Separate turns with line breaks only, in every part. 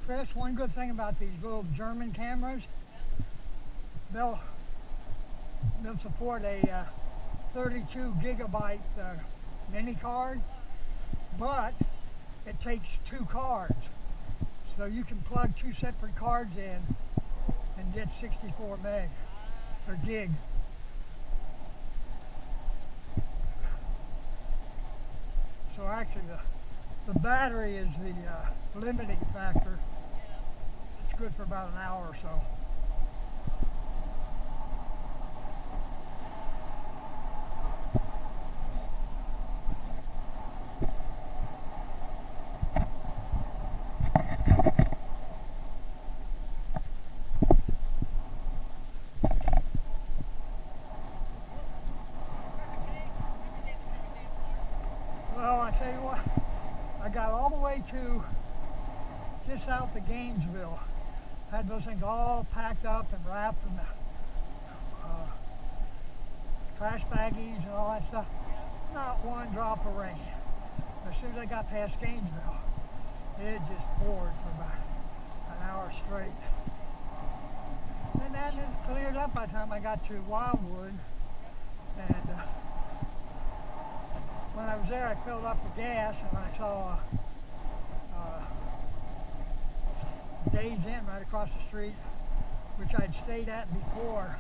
Chris, one good thing about these little German cameras, they'll support a 32 gigabyte mini card, but it takes 2 cards. So you can plug 2 separate cards in and get 64 meg or gig. So actually the battery is the limiting factor. It's good for about an hour or so. Well, I tell you what, I got all the way to just south of Gainesville. Had those things all packed up and wrapped in the trash baggies and all that stuff. Not one drop of rain. As soon as I got past Gainesville, it just poured for about an hour straight. And then it cleared up by the time I got to Wildwood. And when I was there, I filled up the gas, and I saw Days Inn right across the street, which I'd stayed at before.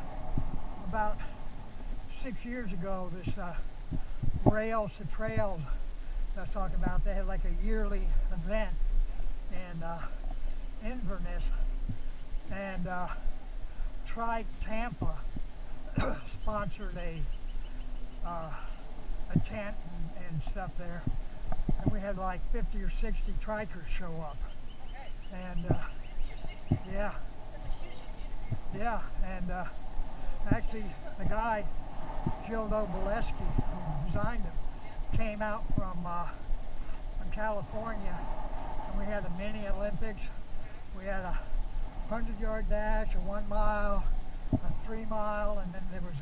About 6 years ago, this Rails to Trails I was talking about, they had like a yearly event in Inverness, and Trike Tampa sponsored a tent and stuff there, and we had like 50 or 60 trikers show up. And yeah, and actually the guy Gildo Boleski, who designed it, came out from California, and we had a mini Olympics. We had a 100-yard dash, a 1 mile, a 3 mile, and then there was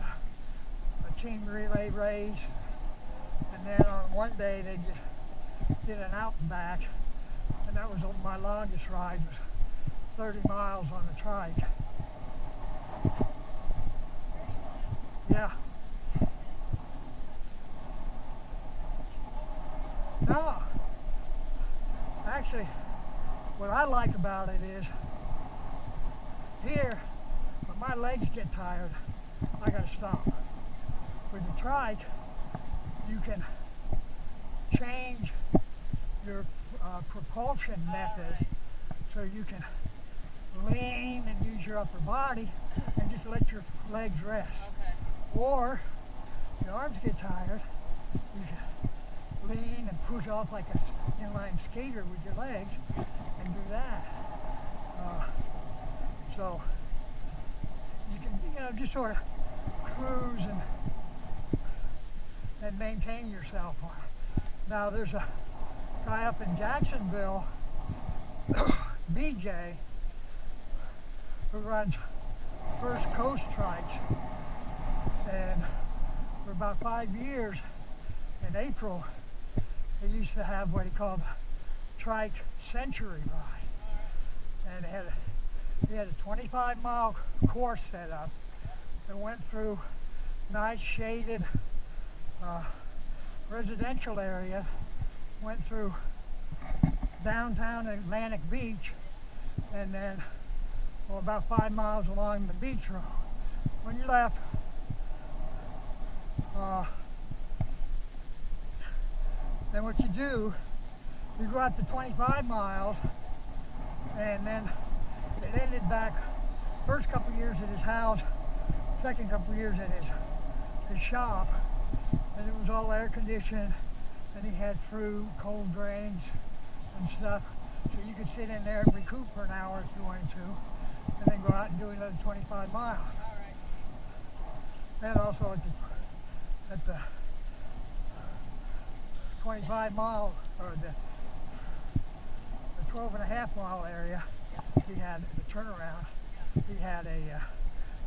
a team relay race. And then on one day they just did an out and back, and that was my longest ride, was 30 miles on the trike. Yeah. No. Actually, what I like about it is, here, when my legs get tired, I gotta stop. With the trike, you can change your propulsion method, so you can lean and use your upper body and just let your legs rest. Okay. Or your arms get tired, you can lean and push off like an inline skater with your legs and do that. So you can, just sort of cruise and maintain yourself on it. Now there's a guy up in Jacksonville, BJ, who runs First Coast Trikes, and for about 5 years, in April, he used to have what he called a Trike Century ride, and he had a 25-mile course set up that went through nice shaded residential area, went through downtown Atlantic Beach, and then about 5 miles along the beach road. When you left, then what you do, you go out to 25 miles, and then it ended back first couple of years at his house, second couple of years at his shop, and it was all air conditioned, and he had fruit, cold drinks, and stuff, so you could sit in there and recoup for an hour if you wanted to, and then go out and do another 25 miles. And also at the 25 mile, or the 12.5 mile area, he had the turnaround. He had a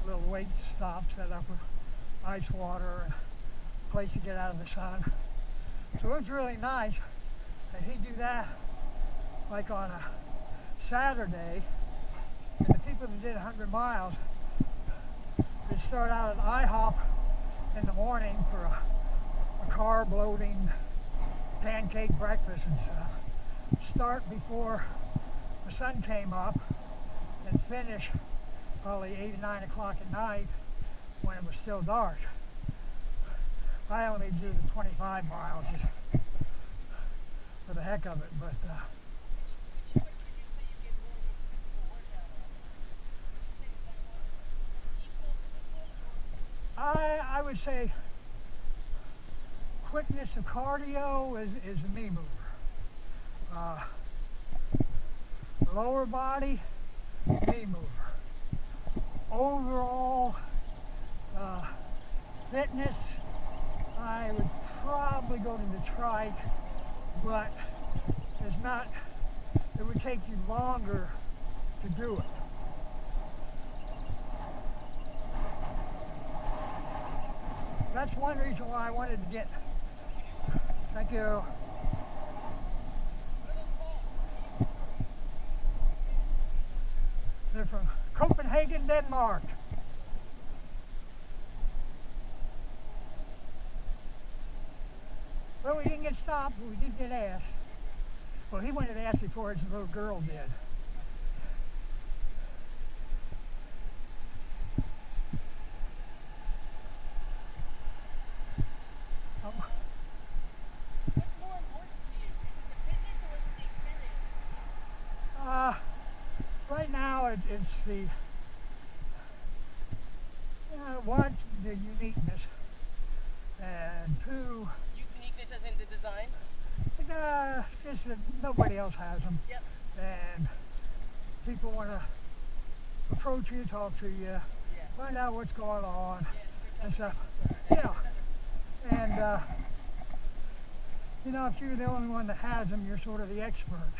little weight stop set up with ice water and a place to get out of the sun. So it was really nice. And he'd do that like on a Saturday, and the people that did 100 miles, they start out at IHOP in the morning for a carb-loading pancake breakfast and stuff. Start before the sun came up and finish probably 8 or 9 o'clock at night when it was still dark. I only do the 25 miles just for the heck of it, but I would say quickness of cardio is the Me-Mover. Lower body, Me-Mover. Overall fitness, I would probably go to the trike, but it would take you longer to do it. That's one reason why I wanted to get, thank you. They're from Copenhagen, Denmark. Well, we didn't get stopped, but we did get asked. Well, he wanted to ask before his little girl did.
What's more important to you? Is it the fitness or is it the experience?
Right now it's the, one, the uniqueness, and two,
Uniqueness as in the design?
just that nobody else has them.
Yep.
And people want to approach you, talk to you,
Yeah.
find out what's going on,
Yeah,
and stuff. Yeah. And, if you're the only one that has them, you're sort of the expert.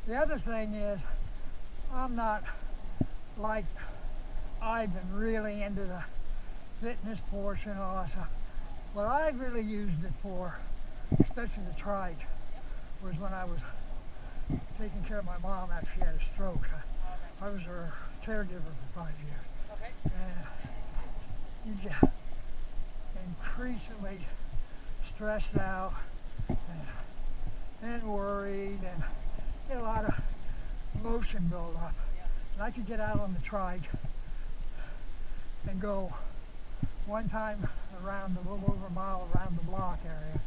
The other thing is, I'm not like I've been really into the fitness portion and all that stuff. What I really used it for, especially the trike, was when I was taking care of my mom after she had a stroke. I was her caregiver for 5 years.
Okay.
And you get increasingly stressed out and worried and get a lot of emotion build up. And I could get out on the trike and go one time around a little over a mile around the block area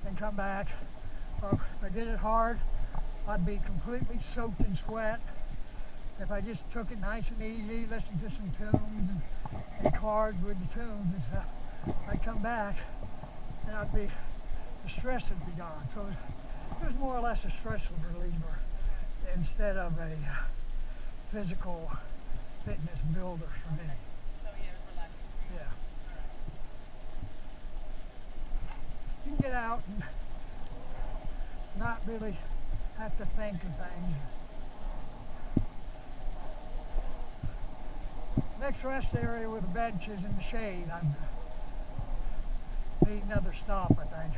and come back. If I did it hard, I'd be completely soaked in sweat. If I just took it nice and easy, listened to some tunes and cards with the tunes and stuff, I'd come back and the stress would be gone. So it was more or less a stress reliever instead of a physical fitness builder for me.
So yeah, it's relaxing.
Yeah. You can get out and not really have to think of things. Next rest area with the benches in the shade, I need another stop, I think.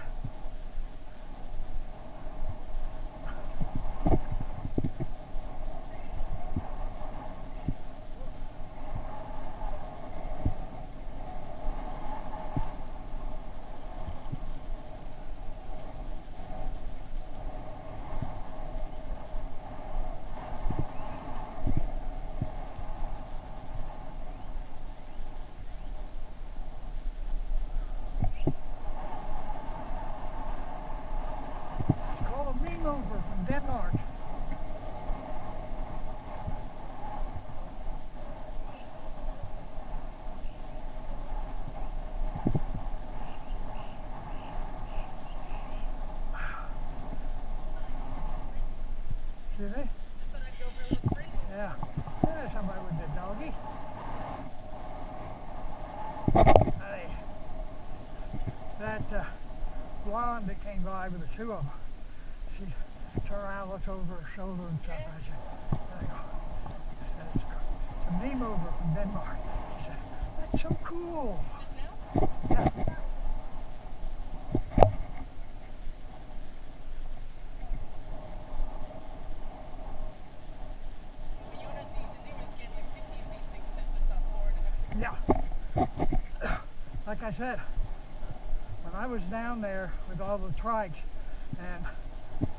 Me-Mover from Denmark. Excuse me?
I thought I'd go for a little sprint.
Yeah. Yeah, somebody with the doggy. Hey. That blonde that came by with the two of them, she turned around, looked over her shoulder and stuff. I said, there you go. It's a Me-Mover from Denmark. She said, I It's so cool.
Just now?
Yeah.
What you would need to do is get like 50 of these things sent to South Florida and everything.
Yeah. Like I said, when I was down there with all the trikes and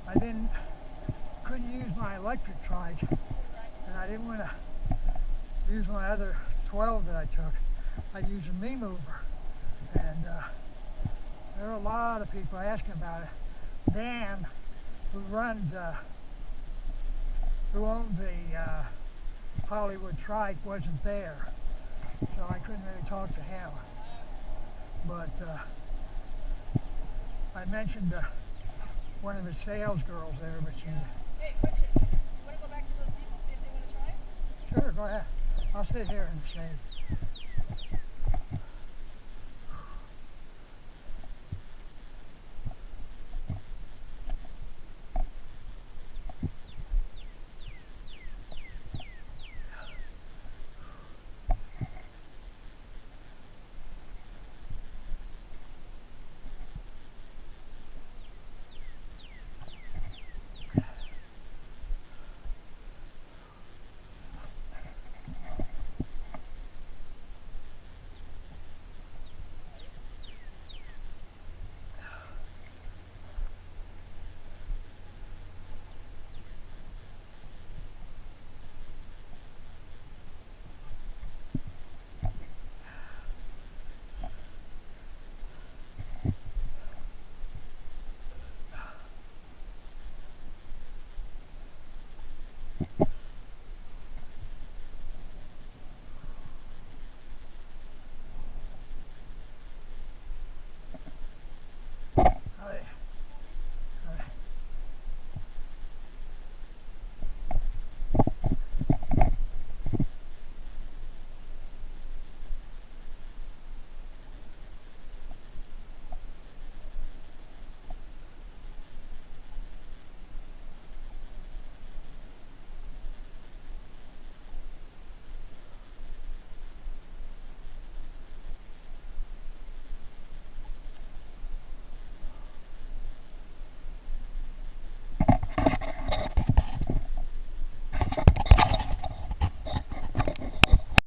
I couldn't use my electric trike and I didn't want to use my other 12 that I took, I'd use a Me-Mover. And there were a lot of people asking about it. Dan, who owns the Hollywood trike, wasn't there, so I couldn't really talk to him. But I mentioned one of the sales girls there, but she...
Hey, question. You want to go back to those people, see if they want to try it?
Sure, go ahead. I'll sit here and say